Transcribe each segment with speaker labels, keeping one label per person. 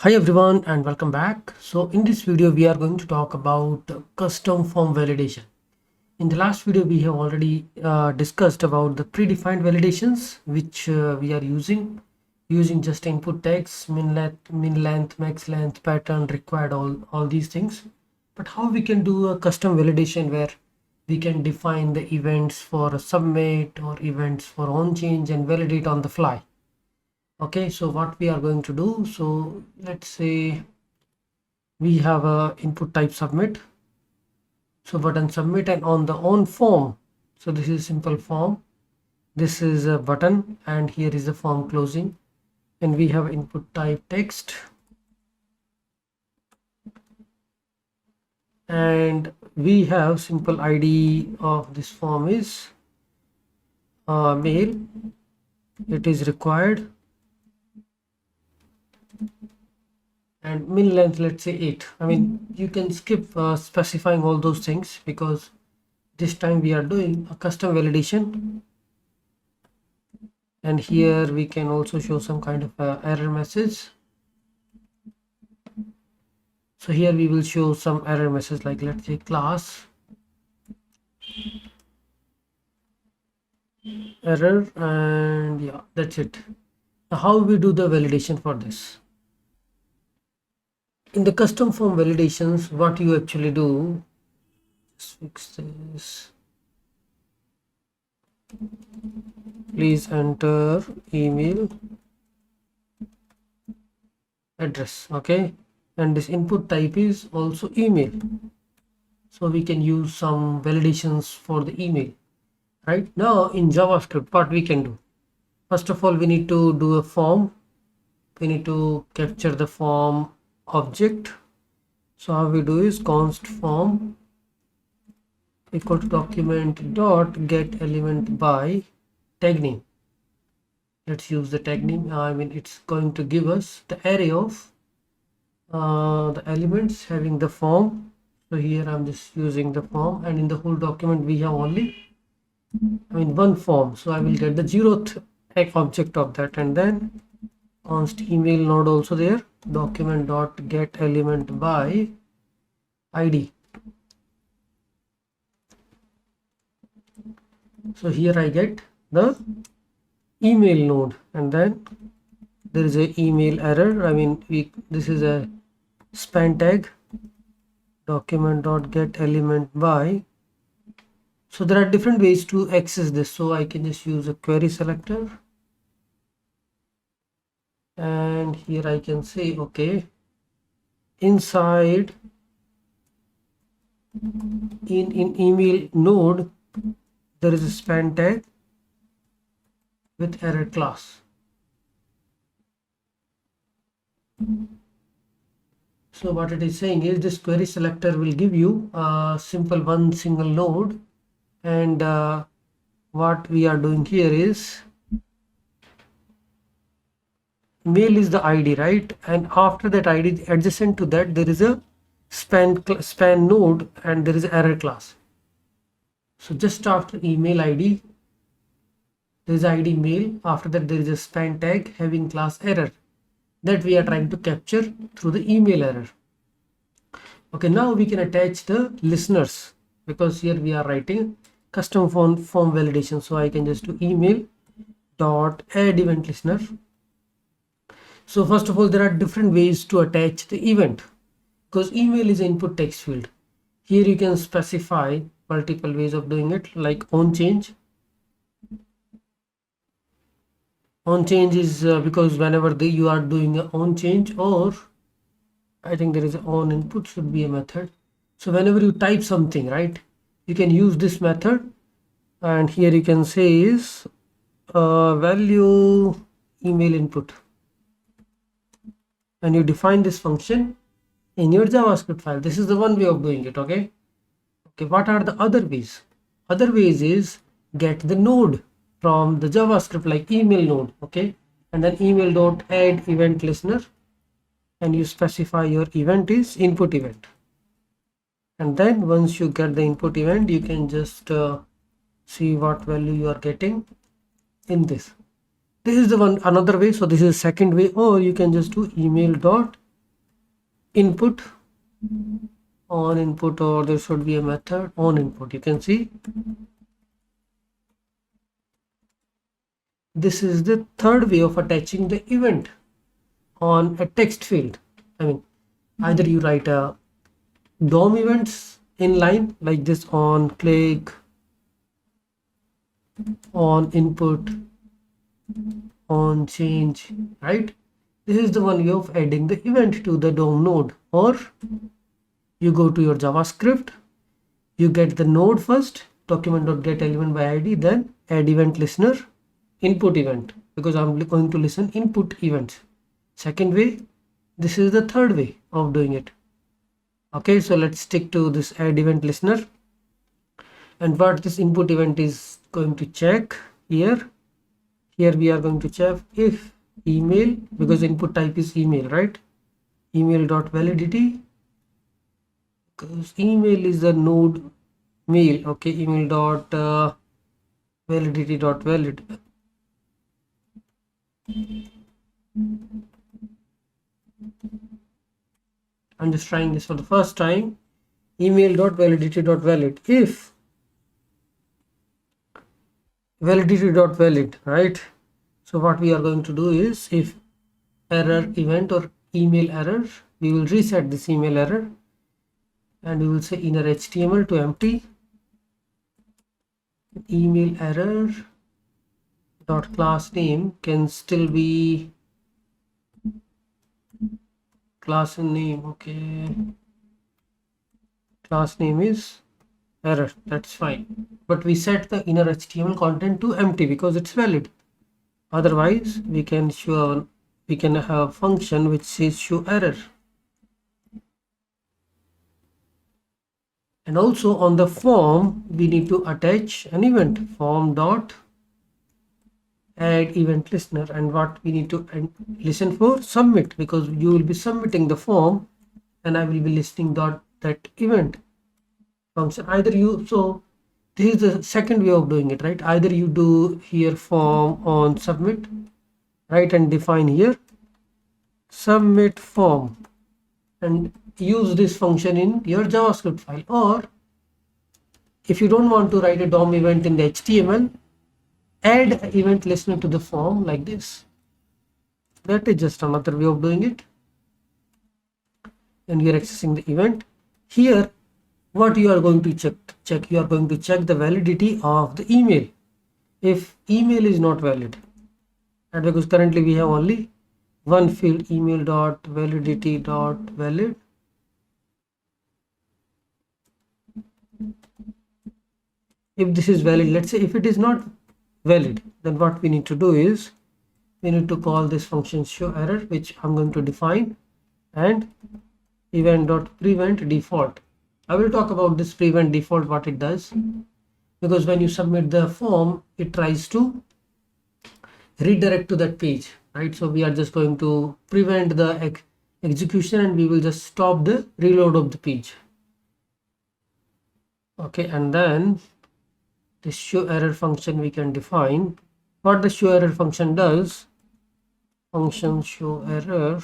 Speaker 1: Hi everyone and welcome back. So in this video we are going to talk about custom form validation. In the last video we have already discussed about the predefined validations which we are using just input text, min length, max length, pattern, required, all these things. But how we can do a custom validation where we can define the events for a submit or events for on change and validate on the fly. Okay, so what we are going to do, so let's say we have a input type submit, so button submit, and on the on form, so this is simple form, this is a button, and here is the form closing, and we have input type text, and we have simple ID of this form is mail, it is required, and min length, let's say 8. I mean, you can skip specifying all those things because this time we are doing a custom validation, and here we can also show some kind of error message. So here we will show some error message, like let's say class error, and yeah, that's it. Now how we do the validation for this? In the custom form validations, what you actually do, just fix this, please enter email address, okay, and this input type is also email, so we can use some validations for the email. Right now in JavaScript, what we can do, first of all we need to do a form, we need to capture the form object. So how we do is const form equal to document dot get element by tag name. Let's use the tag name. I mean, it's going to give us the array of the elements having the form. So here I'm just using the form, and in the whole document we have only, I mean, one form, so I will get the 0th tag object of that, and then const email node also there, document dot get element by id. So here I get the email node, and then there is a email error. I mean, this is a span tag, document dot get element by. So there are different ways to access this, so I can just use a query selector, and here I can say, okay, inside in email node there is a span tag with error class. So what it is saying is this query selector will give you a simple single node, and what we are doing here is mail is the ID, right? And after that ID, adjacent to that, there is a span node, and there is error class. So just after email ID, there is ID mail. After that, there is a span tag having class error that we are trying to capture through the email error. Okay, now we can attach the listeners, because here we are writing custom form validation. So I can just do email dot add event listener. So first of all, there are different ways to attach the event, because email is an input text field. Here you can specify multiple ways of doing it, like on change. On change is because whenever you are doing a on change, or I think there is an on input, should be a method. So whenever you type something, right, you can use this method, and here you can say is value email input, and you define this function in your JavaScript file. This is the one way of doing it. Okay, what are the other ways? Other ways is get the node from the JavaScript, like email node, okay, and then email dot add event listener, and you specify your event is input event, and then once you get the input event, you can just see what value you are getting in this. This is the another way. So this is second way, or you can just do email dot input, on input, or there should be a method on input. You can see this is the third way of attaching the event on a text field. I mean, either you write a DOM events in line like this: on click, on input, on change, right? This is the one way of adding the event to the DOM node. Or you go to your JavaScript, you get the node first, document.getElement by ID, then add event listener, input event, because I'm going to listen input events. Second way. This is the third way of doing it. Okay, so let's stick to this add event listener. And what this input event is going to check here we are going to check if email, because input type is email, right? Email dot validity, because email is the node mail. Okay, email dot validity dot valid. I'm just trying this for the first time. Email dot validity dot valid. If validity dot valid, right? So what we are going to do is, if error event or email error, we will reset this email error and we will say inner HTML to empty. Email error dot class name can still be class name. Okay, class name is error, that's fine, but we set the inner HTML content to empty because it's valid. Otherwise we can have a function which says show error. And also on the form we need to attach an event, form dot add event listener. And what we need to listen for? Submit, because you will be submitting the form and I will be listening that event function. Either you, so this is the second way of doing it, right? Either you do here form on submit, right, and define here submit form and use this function in your JavaScript file. Or if you don't want to write a DOM event in the HTML, add event listener to the form like this. That is just another way of doing it. And we are accessing the event. Here what you are going to check, you are going to check the validity of the email. If email is not valid, and because currently we have only one field, email dot validity dot valid, if this is valid, let's say if it is not valid, then what we need to do is we need to call this function show error, which I'm going to define, and event dot prevent default. I will talk about this prevent default, what it does, because when you submit the form it tries to redirect to that page, right? So we are just going to prevent the execution and we will just stop the reload of the page. Okay, and then the show error function we can define. What the show error function does, function show error,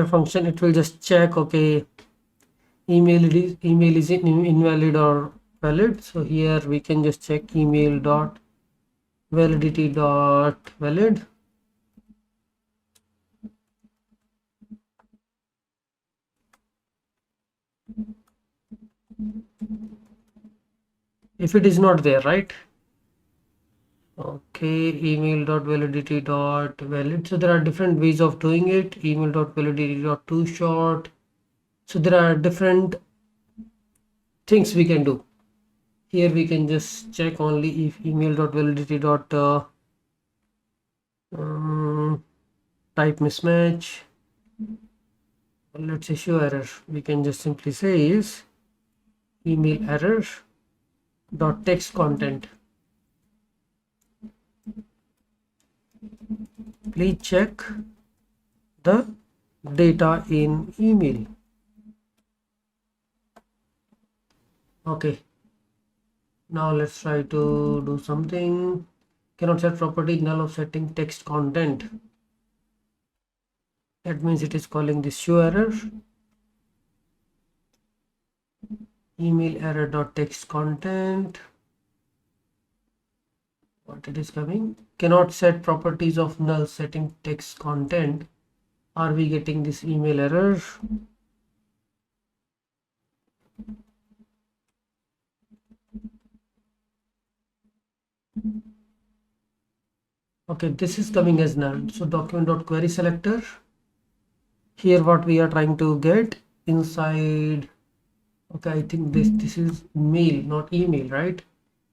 Speaker 1: function, it will just check, okay, email is invalid or valid. So here we can just check email dot validity dot valid. If it is not there, right? Okay, email dot validity dot valid. So there are different ways of doing it. Email dot validity dot too short. So there are different things we can do. Here we can just check only if email dot validity dot type mismatch. Let's say show error. We can just simply say is email error dot text content. Please check the data in email. Okay, now let's try to do something. cannot set property null of setting text content. That means it is calling this show error. Email error dot text content. What it is coming? Cannot set properties of null setting text content. Are we getting this email error? Okay, this is coming as null. So document.query selector. Here what we are trying to get inside. Okay, I think this is mail, not email, right?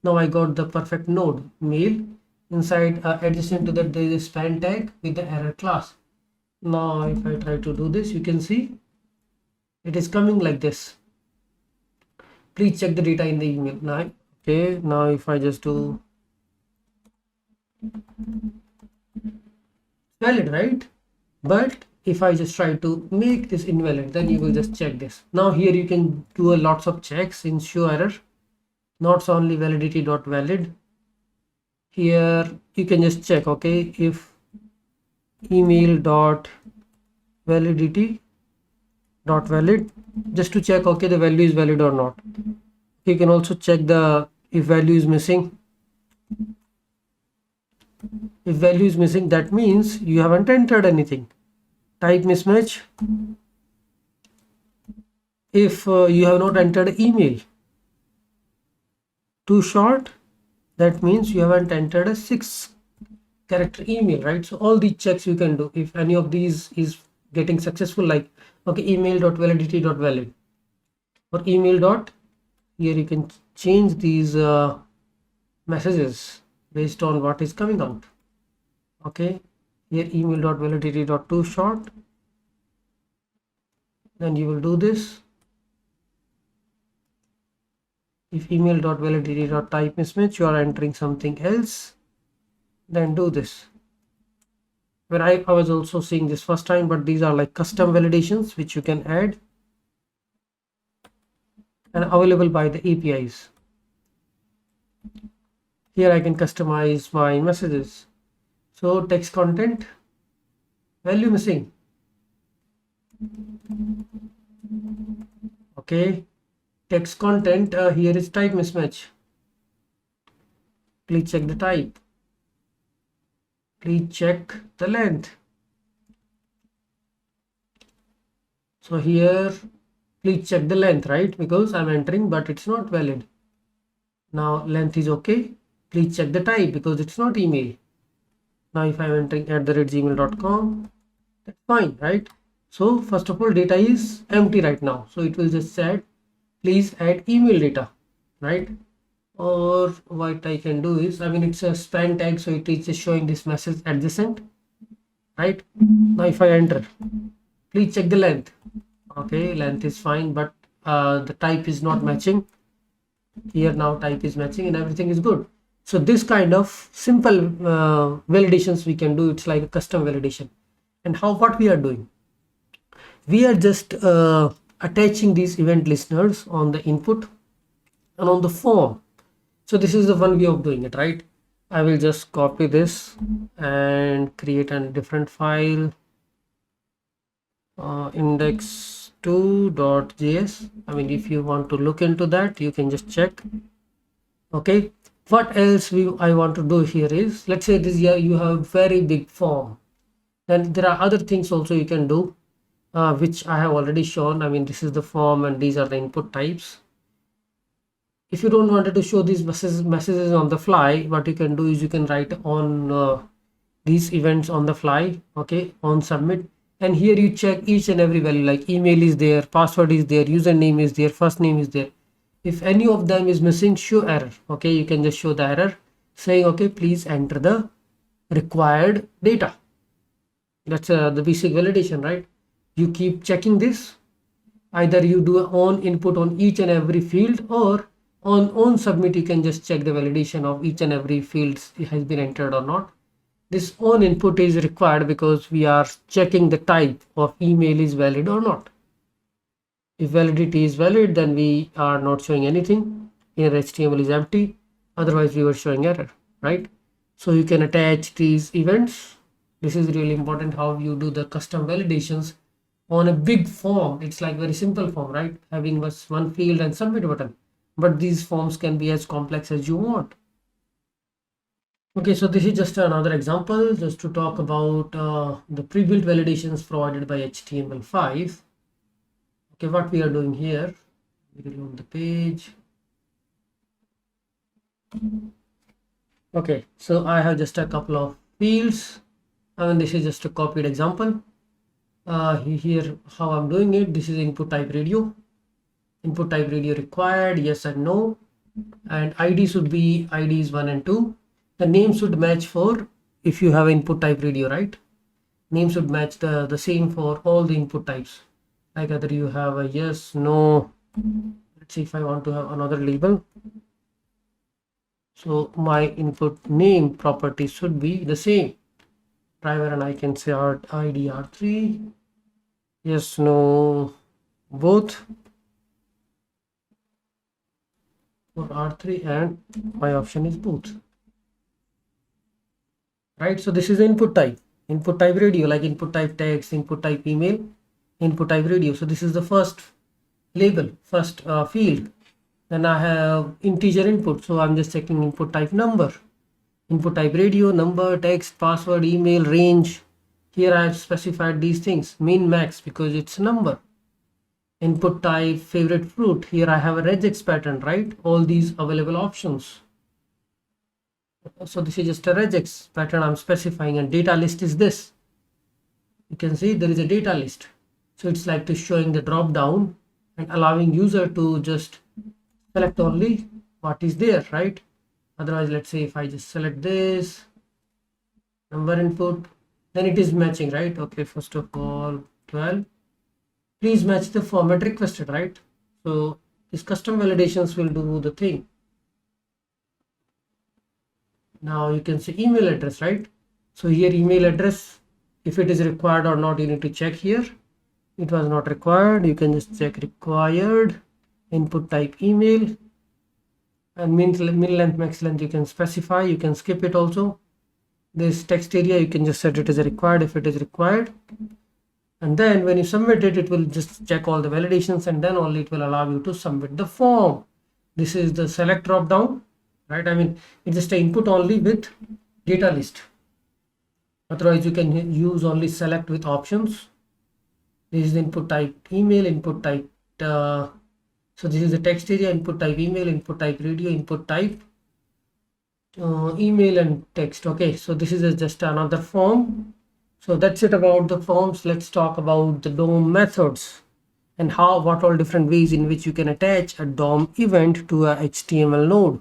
Speaker 1: Now I got the perfect node mail. Inside adjacent to that there is a span tag with the error class. Now if I try to do this, you can see it is coming like this. Please check the data in the email. Now okay, now if I just do valid, right? But if I just try to make this invalid, then you will just check this. Now here you can do a lots of checks in show error, not only validity dot valid. Here you can just check, okay, if email dot validity dot valid, just to check, okay, the value is valid or not. You can also check the if value is missing. If value is missing, that means you haven't entered anything. Type mismatch. If you have not entered email too short, that means you haven't entered a 6-character email, right? So all these checks you can do. If any of these is getting successful, like okay, email dot validity dot valid or email dot, here you can change these messages based on what is coming out. Okay, here email dot validity dot too short, then you will do this. If email dot validity dot type mismatch, you are entering something else, then do this. When I was also seeing this first time, but these are like custom validations which you can add and available by the APIs. Here I can customize my messages. So text content, value missing. Okay, text content, here is type mismatch. Please check the type. Please check the length. So here please check the length, right? Because I'm entering but it's not valid. Now length is okay. Please check the type because it's not email. Now if I'm entering @gmail.com, that's fine, right? So first of all, data is empty right now, so it will just say please add email data, right? Or what I can do is, I mean, it's a span tag, so it is just showing this message adjacent, right? Now if I enter, please check the length. Okay, length is fine, but the type is not matching. Here now type is matching and everything is good. So this kind of simple validations we can do. It's like a custom validation. And what we are doing, we are just attaching these event listeners on the input and on the form. So this is the one way of doing it, right? I will just copy this and create a different file, index2.js. I mean, if you want to look into that, you can just check. Okay, what else I want to do here is, let's say this year you have very big form, then there are other things also you can do, which I have already shown. I mean, this is the form and these are the input types. If you don't want to show these messages on the fly, what you can do is you can write on these events on the fly, okay, on submit, and here you check each and every value, like email is there, password is there, username is there, first name is there. If any of them is missing, show error. Okay, you can just show the error saying, okay, please enter the required data. That's the basic validation, right? You keep checking this. Either you do on input on each and every field, or on submit you can just check the validation of each and every field has been entered or not. This on input is required because we are checking the type of email is valid or not. If validity is valid, then we are not showing anything. Here HTML is empty, otherwise we were showing error, right? So you can attach these events. This is really important, how you do the custom validations on a big form. It's like very simple form, right? Having just one field and submit button, but these forms can be as complex as you want. Okay, so this is just another example just to talk about the pre-built validations provided by HTML5. Okay, what we are doing here, we will load the page. Okay, so I have just a couple of fields. I mean, this is just a copied example. Here how I'm doing it. This is input type radio. Input type radio required, yes and no. And ID should be IDs 1 and 2. The name should match for, if you have input type radio, right? Name should match the same for all the input types. Like either you have a yes, no. Let's see if I want to have another label. So my input name property should be the same. Driver, and I can say ID R3. Yes, no, both. For R3, and my option is both. Right, so this is the input type radio, like input type text, input type email, input type radio. So this is the first label, first field. Then I have integer input, so I'm just checking input type number, input type radio, number, text, password, email, range. Here I have specified these things, min, max, because it's a number. Input type favorite fruit, here I have a regex pattern, right? All these available options. So this is just a regex pattern I'm specifying, and data list is this. You can see there is a data list. So it's like to showing the drop down and allowing user to just select only what is there, right? Otherwise, let's say if I just select this number input, then it is matching, right? Okay, first of all 12. Please match the format requested, right? So these custom validations will do the thing. Now you can see email address, right? So here email address, if it is required or not, you need to check here. It was not required. You can just check required. Input type email, and min length, max length you can specify. You can skip it also. This text area you can just set it as a required if it is required. And then when you submit it, it will just check all the validations, and then only it will allow you to submit the form. This is the select drop down, right? I mean, it's just an input only with data list. Otherwise, you can use only select with options. This is the input type email, input type. So this is the text area, input type email, input type radio, input type email and text. Okay, so this is just another form. So that's it about the forms. Let's talk about the DOM methods and what all different ways in which you can attach a DOM event to a HTML node.